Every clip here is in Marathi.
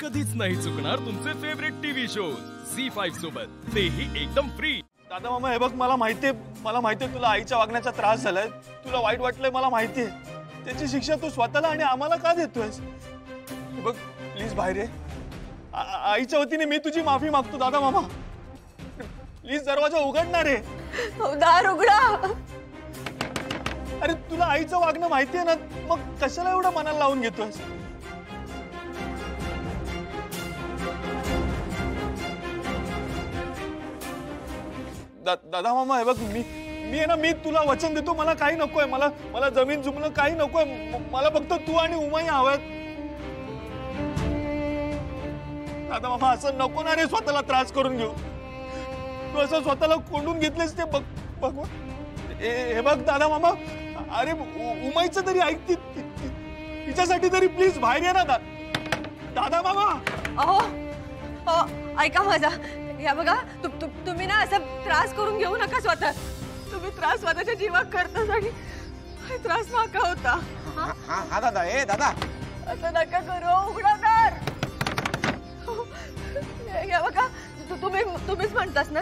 कधीच नाही चुकणार तुमचे फेवरेट टीव्ही शोज झी5 सोबत, तेही एकदम फ्री। दादा मामा हे बघ, मला माहितीये तुला आईच्या वागण्याचा त्रास झालाय, तुला वाईट वाटलंय, मला माहितीये। त्याची शिक्षा तू स्वतःला आणि आम्हाला का देतोयस? हे बघ प्लीज बाहेर ये, आईच्या वतीने मी तुझी माफी मागतो दादा मामा। प्लीज दरवाजा उघडणार आहे, दार उघडा। अरे तुला आईचं वागणं माहितीये ना, मग कशाला एवढं मनाला लावून घेतोयस? दादा मामा हे बघ, मी तुला वचन देतो, मला काही नकोय, मला जमीन जुमलं काही नकोय, मला फक्त तू आणि उमाई हवंय। दादा मामा असं नको ना रे, स्वतःला त्रास करून घेऊ। तू असं स्वतःला कोंडून घेतलेस ते बघ हे बघ दादा मामा, अरे उमाईचं तरी ऐक, तिच्यासाठी तरी प्लीज बाहेर ये ना दादा मामा। अहो ऐका माझा, या बघा तुम्ही ना असं त्रास करून घेऊ नका स्वतः। तुम्ही त्रास स्वतःच्या जीवाक करतास आणि त्रास माका होता। हा दादा, ए दादा असं नका करू, उघडा दार। या बघा तुम्हीच म्हणतास ना,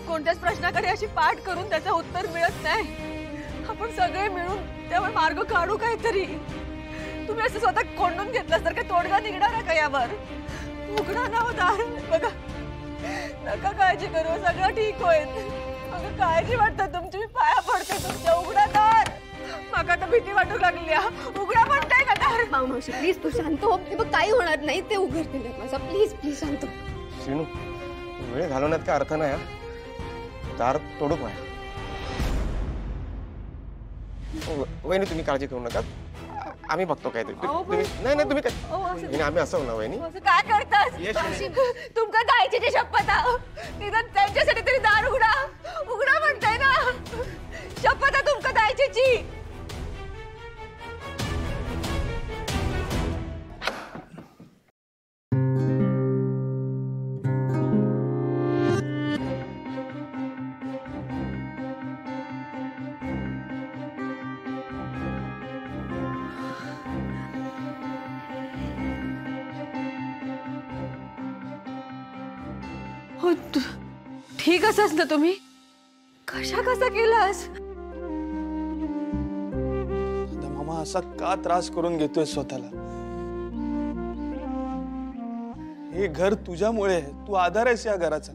कोणत्याच प्रश्नाकडे अशी पाठ करून त्याचं उत्तर मिळत नाही। आपण सगळे मिळून त्यावर मार्ग काढू काहीतरी। तुम्ही असं स्वतः कोंडून घेतलास तर काय तोडगा निघणार का यावर? उघडा ना दार, बघा नका काळजी करू, सगळं ठीक होईल। अगं काळजी वाटतं तुमची, मी पाया पडते तुमच्या, उघडा दार। माका तर भीती वाटू लागली, उघडा म्हणताय का दार? मावशी प्लीज तू शांत हो, ते बघ काही होणार नाही, ते उघडतील माझा, प्लीज प्लीज शांत हो। शिनू वेळ घालवण्यात काय अर्थ नाही, दार तोडू पाय। वहिनी तुम्ही काळजी करू नका, आम्ही बघतो काय तुम्ही नाही तुम्ही काय, आम्ही असं ना वहिनी काय करतास? तुमका जायची शपथ, निदान त्यांच्यासाठी तरी दार उघडा म्हणताय ना, शपथ तुमका जायची। हो ठीक असस ना तुम्ही? कसा केलास? मामा असा का त्रास करून घेतोय स्वतःला? हे घर तुझ्यामुळे आहे, तू आधार आहेस या घराचा।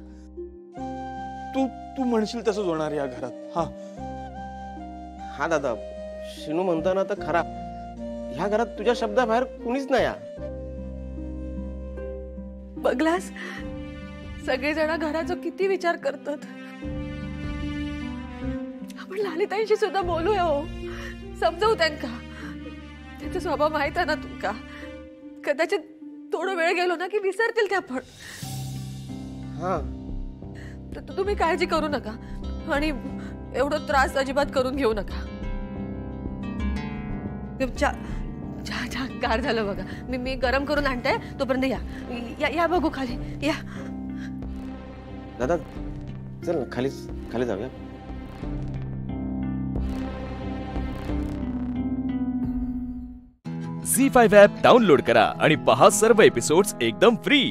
तू म्हणशील तसंच होणार या घरात। हा दादा, शिनू म्हणताना तर खरा, ह्या घरात तुझ्या शब्दाबाहेर कुणीच नाही। बघलास सगळेजण घराचा किती विचार करतात। आपण ललिताईंशी सुद्धा बोलूया, हो समजवू त्यांना, त्यांचा स्वभाव माहित आहे ना तुमका। कदाचित थोडा वेळ गेलो ना की विसरतील त्या पण। हा तर तुम्ही काळजी करू नका आणि एवढा त्रास अजिबात करून घेऊ नका। चहा गार झालं बघा, मी गरम करून आणते, तोपर्यंत या बघू खाली या। दादा चल ना खाली जाऊया। झी5 ॲप डाउनलोड करा आणि पहा सर्व एपिसोड्स एकदम फ्री।